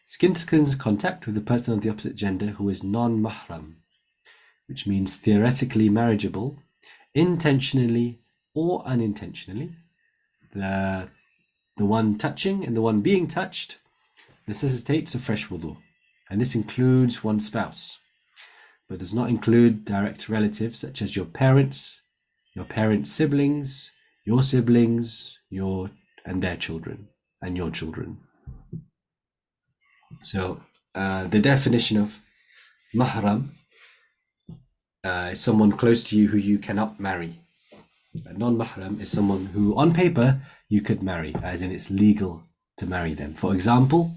Skin-to-skin contact with a person of the opposite gender who is non-mahram, which means theoretically marriageable, intentionally or unintentionally. The one touching and the one being touched necessitates a fresh wudu, and this includes one's spouse, but does not include direct relatives such as your parents' siblings, your siblings, and their children, and your children. So the definition of mahram is someone close to you who you cannot marry. A non-mahram is someone who, on paper, you could marry, as in it's legal to marry them. For example,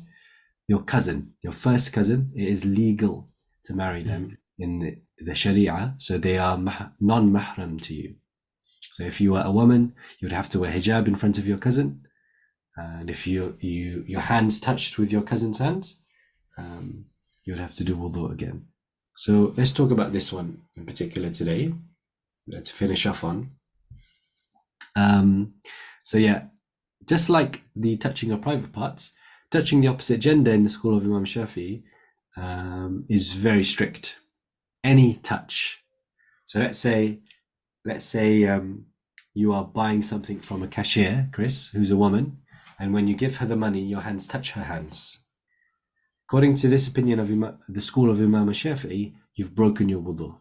your cousin, your first cousin, it is legal to marry them in the Sharia, so they are non-mahram to you. So if you were a woman, you would have to wear hijab in front of your cousin, and if your hands touched with your cousin's hands, you would have to do wudu again. So let's talk about this one in particular today. Let's finish off on. So yeah, just like the touching of private parts, touching the opposite gender in the school of Imam Shafi'i is very strict. Any touch. So let's say you are buying something from a cashier, Chris, who's a woman, and when you give her the money, your hands touch her hands. According to this opinion of the school of Imam Shafi'i, you've broken your wudu.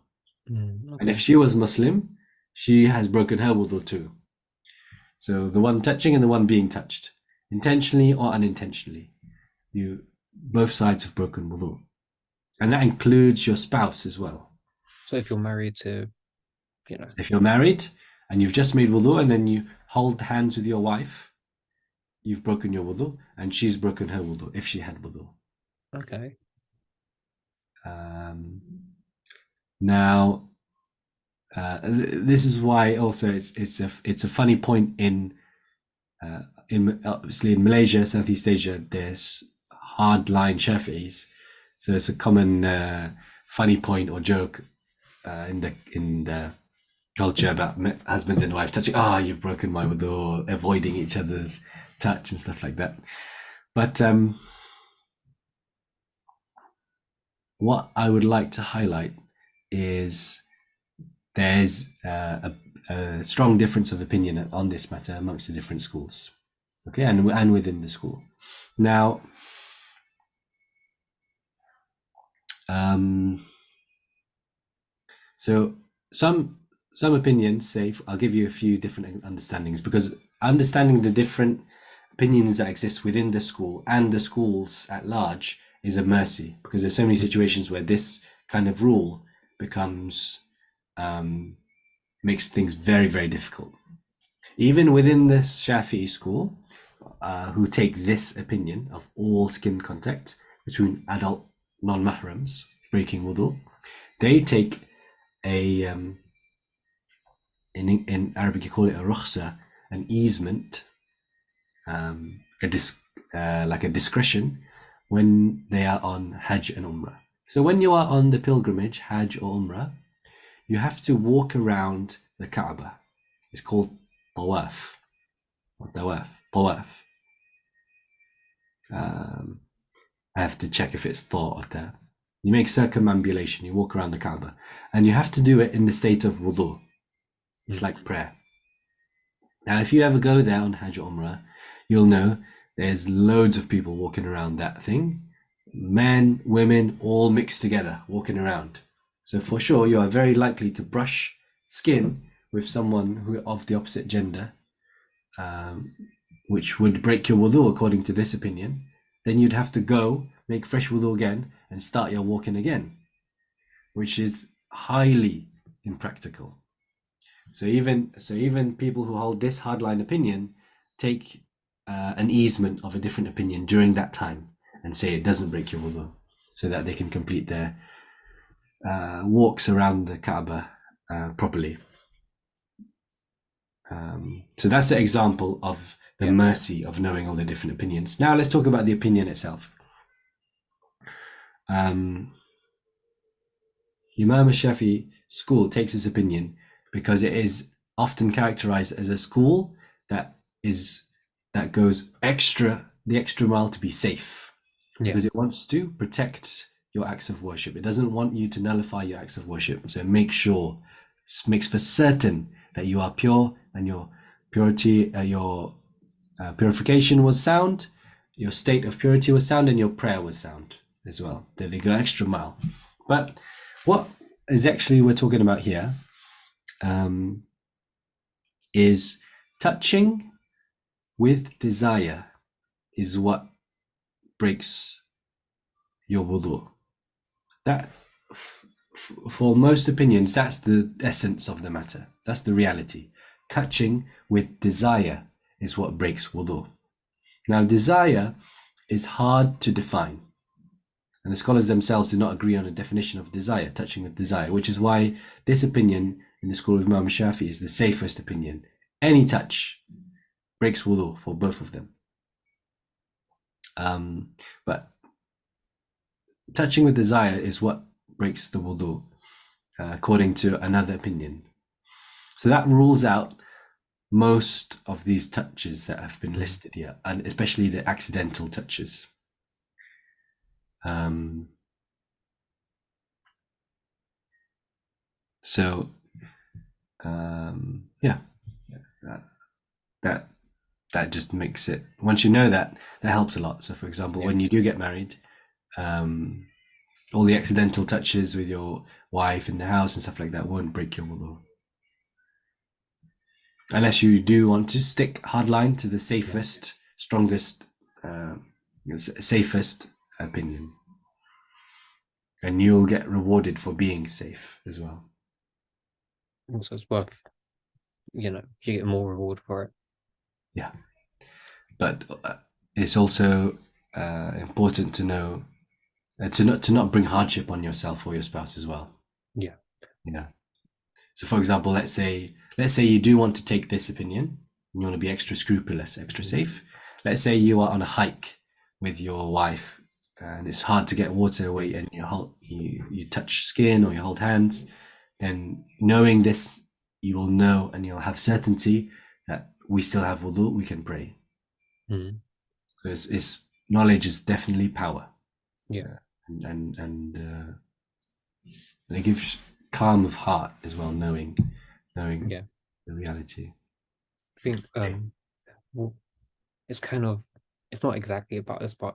Okay. And if she was Muslim, she has broken her wudu too. So the one touching and the one being touched, intentionally or unintentionally, both sides have broken wudu. And that includes your spouse as well. So if you're married to, if you're married and you've just made wudu and then you hold hands with your wife, you've broken your wudu, and she's broken her wudu if she had wudu. Okay. Now, this is why also it's a funny point in obviously in Malaysia, Southeast Asia, there's hardline Shafi'is, so it's a common funny point or joke in the culture about husbands and wives touching. You've broken my wudu, avoiding each other's touch and stuff like that. But what I would like to highlight is there's a strong difference of opinion on this matter amongst the different schools, okay, and within the school. Now, so some opinions say, I'll give you a few different understandings, because understanding the different opinions that exist within the school and the schools at large is a mercy, because there's so many situations where this kind of rule becomes makes things very, very difficult. Even within the Shafi'i school, who take this opinion of all skin contact between adult non-mahrams breaking wudu, they take a in Arabic you call it a rukhsa, an easement, like a discretion when they are on Hajj and Umrah. So when you are on the pilgrimage, Hajj or Umrah, you have to walk around the Kaaba. It's called tawaf. Tawaf. I have to check if it's ta or ta. You make circumambulation, you walk around the Kaaba, and you have to do it in the state of wudu. It's like prayer. Now, if you ever go there on Hajj or Umrah, you'll know there's loads of people walking around that thing. Men, women, all mixed together, walking around. So for sure, you are very likely to brush skin with someone who of the opposite gender, which would break your wudu according to this opinion. Then you'd have to go make fresh wudu again and start your walking again, which is highly impractical. So even people who hold this hardline opinion take an easement of a different opinion during that time and say it doesn't break your wudu, so that they can complete their walks around the Kaaba properly. So that's an example of the mercy of knowing all the different opinions. Now let's talk about the opinion itself. Imam Shafi'i school takes his opinion because it is often characterized as a school that goes the extra mile to be safe, because it wants to protect your acts of worship. It doesn't want you to nullify your acts of worship. So makes for certain that you are pure and your purification was sound, your state of purity was sound, and your prayer was sound as well. They go extra mile. But what is actually we're talking about here is touching with desire is what breaks your wudu. That, for most opinions, that's the essence of the matter. That's the reality. Touching with desire is what breaks wudu. Now, desire is hard to define, and the scholars themselves do not agree on a definition of desire, touching with desire, which is why this opinion in the school of Imam Shafi is the safest opinion. Any touch breaks wudu for both of them. But touching with desire is what breaks the wudu, according to another opinion. So that rules out most of these touches that have been listed here, and especially the accidental touches. That just makes it, once you know that helps a lot. So for example, when you do get married, all the accidental touches with your wife in the house and stuff like that won't break your wudu, unless you do want to stick hardline to the safest, strongest, safest opinion, and you'll get rewarded for being safe as well. So it's worth, you get more reward for it. Yeah, but it's also important to know to not bring hardship on yourself or your spouse as well. Yeah. So for example, let's say you do want to take this opinion and you want to be extra scrupulous, extra safe. Let's say you are on a hike with your wife and it's hard to get water away, and you touch skin or you hold hands. Then knowing this, you will know and you'll have certainty that we still have wudu, we can pray. Because knowledge is definitely power. Yeah. And it gives calm of heart as well, knowing the reality. I think it's not exactly about this, but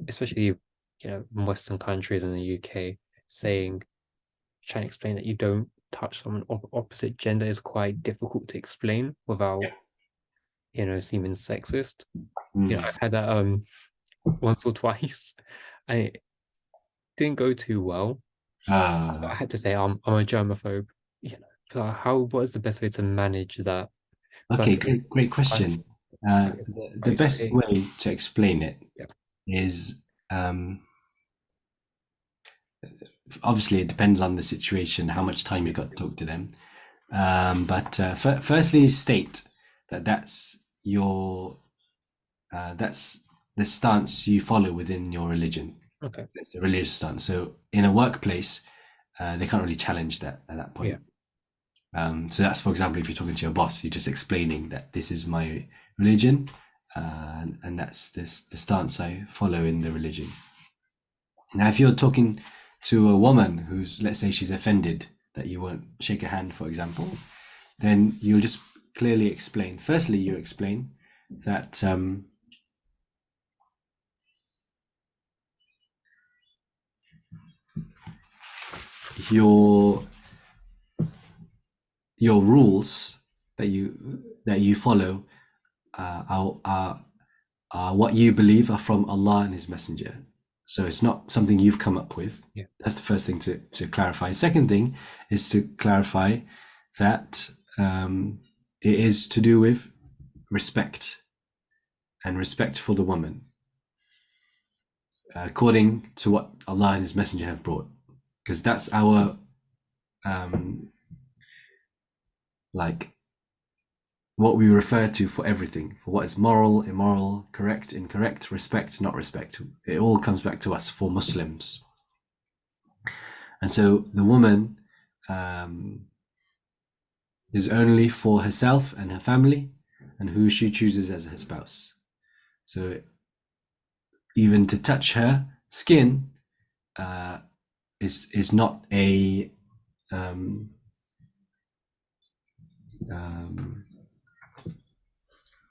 especially in Western countries in the UK, trying to explain that you don't touch someone of opposite gender is quite difficult to explain without seeming sexist. I've had that once or twice, and it didn't go too well. I had to say I'm a germaphobe. So what is the best way to manage that? Okay, great question. The best way to explain it is, obviously it depends on the situation, how much time you've got to talk to them. But firstly, state that's the stance you follow within your religion. Okay. It's a religious stance. So in a workplace, they can't really challenge that at that point. So that's, for example, if you're talking to your boss, you're just explaining that this is my religion, and that's the stance I follow in the religion. Now, if you're talking to a woman who's, let's say she's offended that you won't shake her hand, for example, then you'll just clearly explain. Firstly, you explain that your rules that you follow are what you believe are from Allah and His Messenger. So it's not something you've come up with. That's the first thing to clarify. Second thing is to clarify that it is to do with respect, and respect for the woman, according to what Allah and His Messenger have brought, because that's our what we refer to for everything, for what is moral, immoral, correct, incorrect, respect, not respect. It all comes back to us for Muslims. And so the woman is only for herself and her family, and who she chooses as her spouse. So even to touch her skin is not a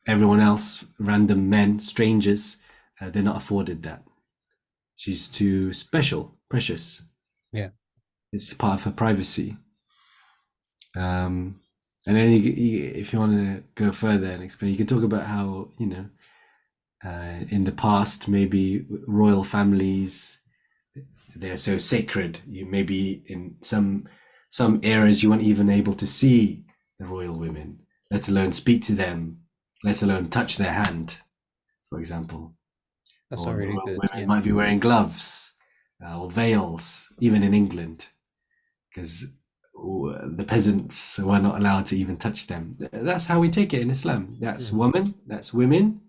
everyone else, random men, strangers, they're not afforded that. She's too special, precious. Yeah, it's part of her privacy. And then if you want to go further and explain, you can talk about how, you know, in the past, maybe royal families, they're so sacred. You maybe in some eras you weren't even able to see the royal women, let alone speak to them, let alone touch their hand, for example. that's Or not really royal good. women Yeah. might be wearing gloves or veils, even in England, because the peasants were not allowed to even touch them. That's how we take it in Islam. That's woman, that's women,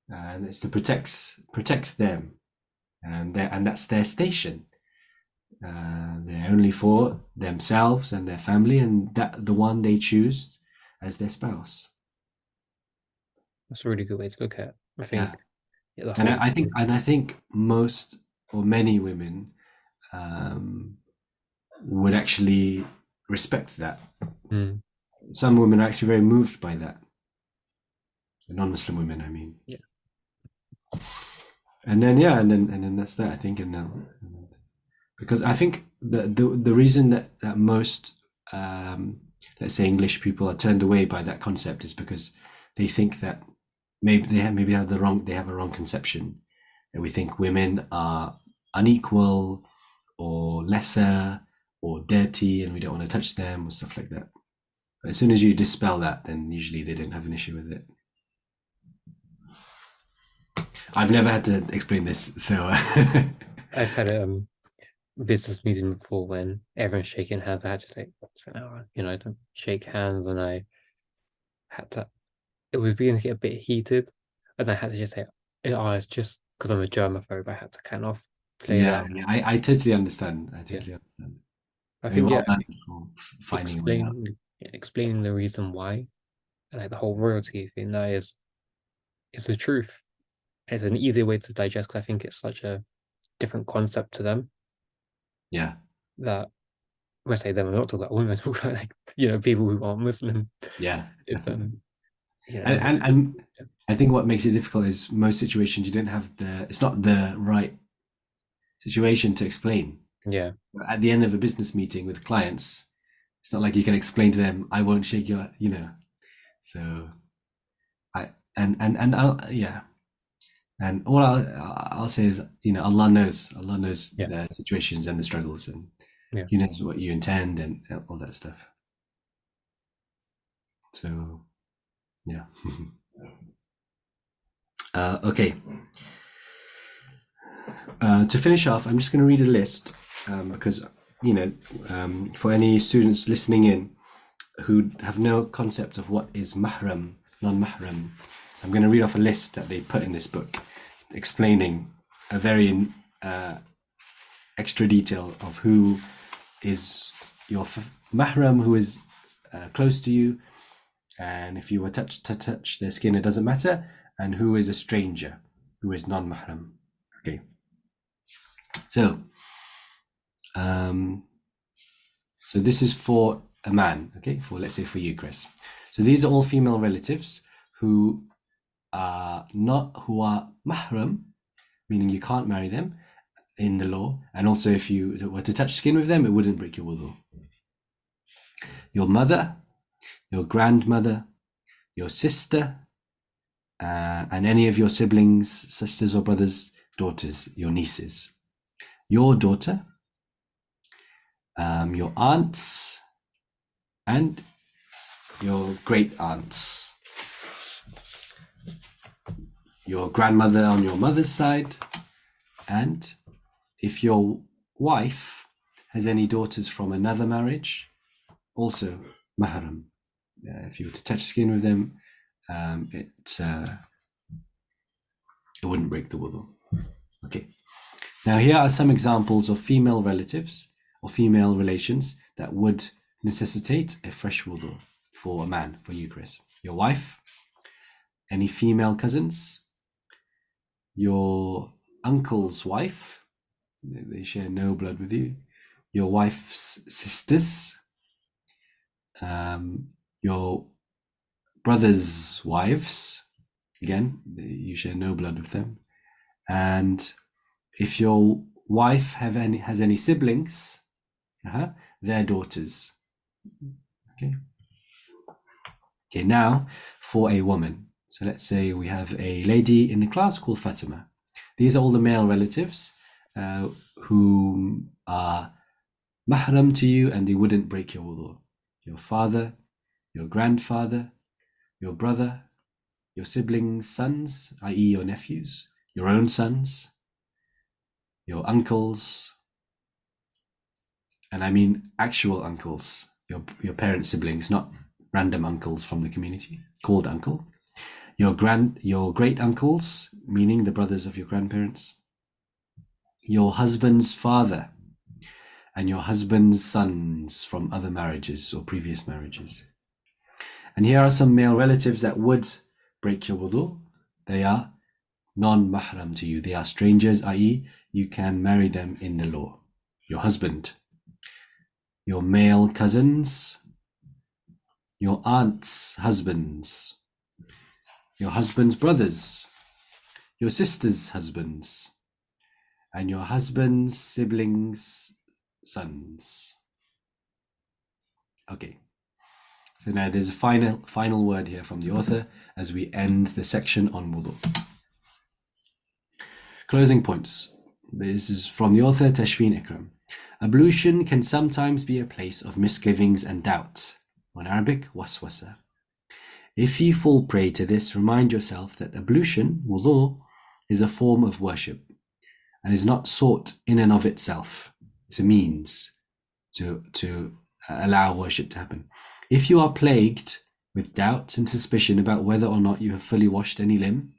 and it's to protect them, and that's their station. They're only for themselves and their family, and that the one they choose as their spouse. That's a really good way to look at it. I think. Yeah, the whole I think most or many women would actually respect that. Some women are actually very moved by that. The non-Muslim women, I mean. Yeah. And then that's that, I think. And then because I think the reason that most let's say English people are turned away by that concept is because they think that maybe they have a wrong conception, and we think women are unequal or lesser or dirty, and we don't want to touch them or stuff like that. But as soon as you dispel that, then usually they don't have an issue with it. I've never had to explain this, so I've had a business meeting before when everyone's shaking hands. I had to say, you know, I don't shake hands, and I had to. It was beginning to get a bit heated, and I had to just say, "Oh, it's just because I'm a germaphobe." I had to kind of play that. Yeah, I totally understand. I understand. I think well done for finding a way out. Explaining the reason why, and like the whole royalty thing, that is the truth. It's an easy way to digest because I think it's such a different concept to them. Yeah. That when I say them, I'm not talking about women, I'm talking about, like, you know, people who aren't Muslim. Yeah. It's yeah. And I think what makes it difficult is most situations you don't have it's not the right situation to explain. Yeah. At the end of a business meeting with clients, it's not like you can explain to them, I won't shake your, you know. So and all I'll say is, you know, Allah knows the situations and the struggles, and He knows what you intend and all that stuff. So yeah. Okay. To finish off, I'm just going to read a list because, you know, for any students listening in who have no concept of what is mahram, non-mahram, I'm going to read off a list that they put in this book, explaining a very extra detail of who is your mahram, who is close to you, and if you were to touch their skin, it doesn't matter, and who is a stranger, who is non-mahram. Okay. So, so this is for a man, okay? Let's say for you, Chris. So these are all female relatives who are mahram, meaning you can't marry them in the law. And also if you were to touch skin with them, it wouldn't break your wudu. Your mother, your grandmother, your sister, and any of your siblings, sisters or brothers, daughters, your nieces. Your daughter, your aunts, and your great aunts. Your grandmother on your mother's side, and if your wife has any daughters from another marriage, also mahram. If you were to touch skin with them, it wouldn't break the wudu. Okay. Now here are some examples of female relatives or female relations that would necessitate a fresh wudu for a man, for you, Chris. Your wife, any female cousins, your uncle's wife, they share no blood with you, your wife's sisters, your brother's wives, again, you share no blood with them. And if your wife has any siblings, their daughters. Okay, now for a woman. So let's say we have a lady in the class called Fatima. These are all the male relatives who are mahram to you and they wouldn't break your wudu. Your father, your grandfather, your brother, your siblings' sons, i.e. your nephews, your own sons, your uncles, and I mean actual uncles, your parents' siblings, not random uncles from the community, called uncle. Your great uncles, meaning the brothers of your grandparents, your husband's father, and your husband's sons from other marriages or previous marriages. And here are some male relatives that would break your wudu. They are non-mahram to you. They are strangers, i.e. you can marry them in the law. Your husband, your male cousins, your aunt's husbands, your husband's brothers, your sister's husbands, and your husband's siblings' sons. Okay. So now there's a final word here from the author as we end the section on wudu. Closing points. This is from the author Tashfeen Ikram. Ablution can sometimes be a place of misgivings and doubt. In Arabic, waswasa. If you fall prey to this, remind yourself that ablution, wudu, is a form of worship and is not sought in and of itself. It's a means to allow worship to happen. If you are plagued with doubts and suspicion about whether or not you have fully washed any limb,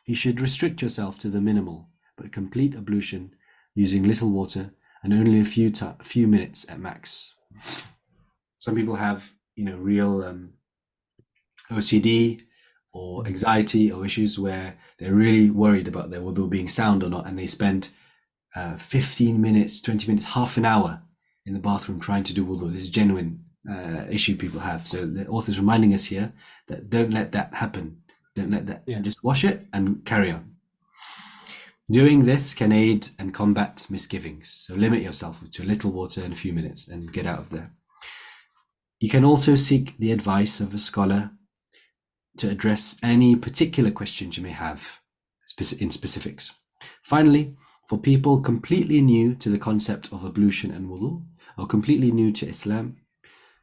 you should restrict yourself to the minimal but complete ablution using little water and only a few minutes at max. Some people have, real OCD or anxiety or issues where they're really worried about their wudu being sound or not, and they spend 15 minutes, 20 minutes, half an hour in the bathroom trying to do wudu. This is a genuine issue people have. So the author's reminding us here that don't let that happen. Don't let that. Just wash it and carry on. Doing this can aid and combat misgivings. So limit yourself to a little water and a few minutes and get out of there. You can also seek the advice of a scholar to address any particular questions you may have in specifics. Finally, for people completely new to the concept of ablution and wudu, or completely new to Islam,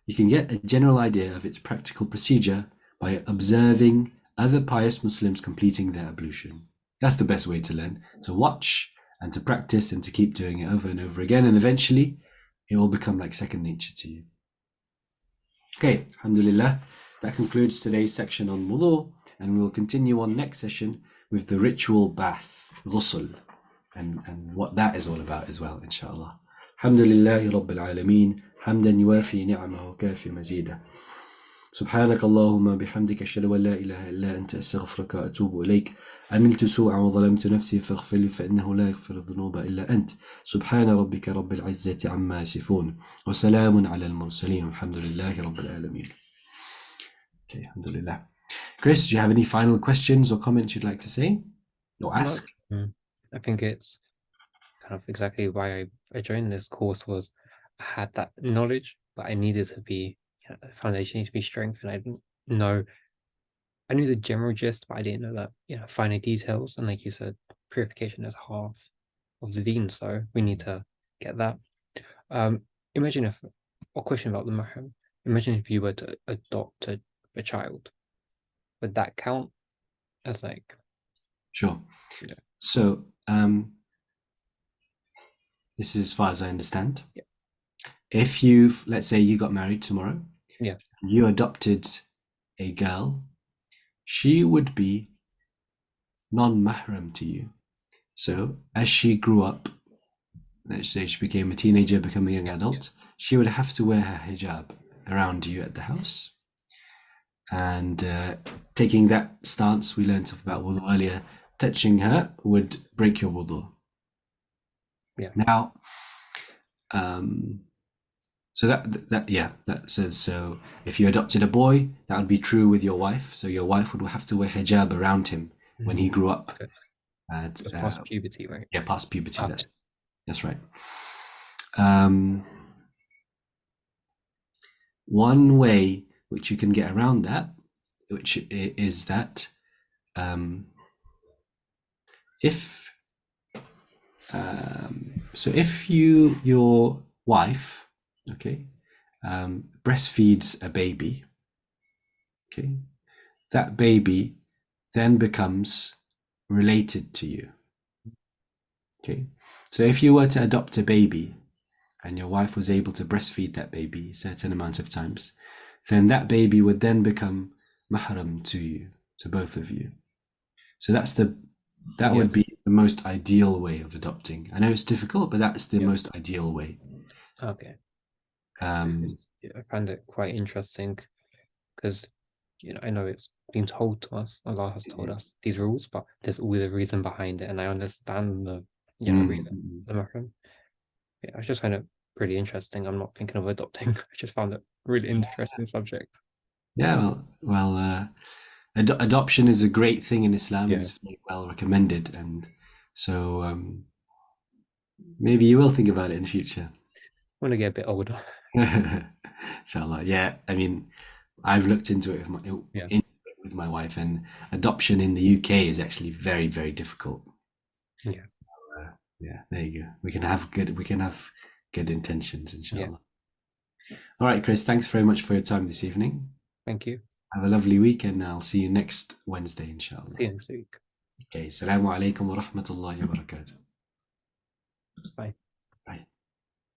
you can get a general idea of its practical procedure by observing other pious Muslims completing their ablution. That's the best way to learn, to watch and to practice and to keep doing it over and over again, and eventually it will become like second nature to you. Okay, alhamdulillah, that concludes today's section on wudu, and we will continue on next session with the ritual bath, ghusl, and what that is all about as well, inshallah. Alhamdulillahi Rabbil Alameen, hamdan yuwafi ni'amahu kafi mazida. سبحانك اللهم بحمدك أشهد أن لا إله إلا أنت أستغفرك وأتوب إليك عملت سوءا وظلمت نفسي فاغفر لي فإنه لا يغفر الذنوب إلا أنت سبحان ربك رب العزة عما يصفون وسلام على المرسلين والحمد لله رب العالمين. Okay, alhamdulillah. Chris, do you have any final questions or comments you'd like to say or ask? I think it's kind of exactly why I joined this course. Was I had that knowledge, but I needed to be, the foundation needs to be strengthened. I didn't know, I knew the general gist, but I didn't know that, finer details. And like you said, purification is half of the deen, so we need to get that. Imagine if, a question about the mahram, imagine if you were to adopt a child, would that count as like? Sure. Yeah. So this is as far as I understand. Yeah. If let's say you got married tomorrow, you adopted a girl, she would be non-mahram to you. So as she grew up, let's say she became a teenager, become a young adult, she would have to wear her hijab around you at the house. And taking that stance we learned about wudu earlier, touching her would break your wudu. Yeah. Now, so that says, so if you adopted a boy, that would be true with your wife. So your wife would have to wear hijab around him when he grew up. Okay. At, Just past puberty, right? Yeah, past puberty. Okay. That's right. One way which you can get around that, which is that if your wife, okay, breastfeeds a baby, okay, that baby then becomes related to you. Okay, so if you were to adopt a baby and your wife was able to breastfeed that baby a certain amount of times, then that baby would then become mahram to you, to both of you. So that would be the most ideal way of adopting. I know it's difficult, but that's the most ideal way. Okay. Um, I found it quite interesting because, I know it's been told to us, Allah has told us these rules, but there's always a reason behind it, and I understand the reason. The mahram. Yeah, I just find it pretty interesting. I'm not thinking of adopting. I just found it a really interesting subject. Yeah, well, adoption is a great thing in Islam, and it's very well recommended, and so maybe you will think about it in the future. When I get a bit older. Inshallah. Yeah, I mean, I've looked into it with my wife, and adoption in the UK is actually very, very difficult. Yeah. Yeah, there you go. We can have good intentions, inshallah. Yeah. All right, Chris, thanks very much for your time this evening. Thank you. Have a lovely weekend. I'll see you next Wednesday, inshallah. See you next week. Okay, Assalamu alaikum wa rahmatullahi wa barakatuh. Bye. Bye.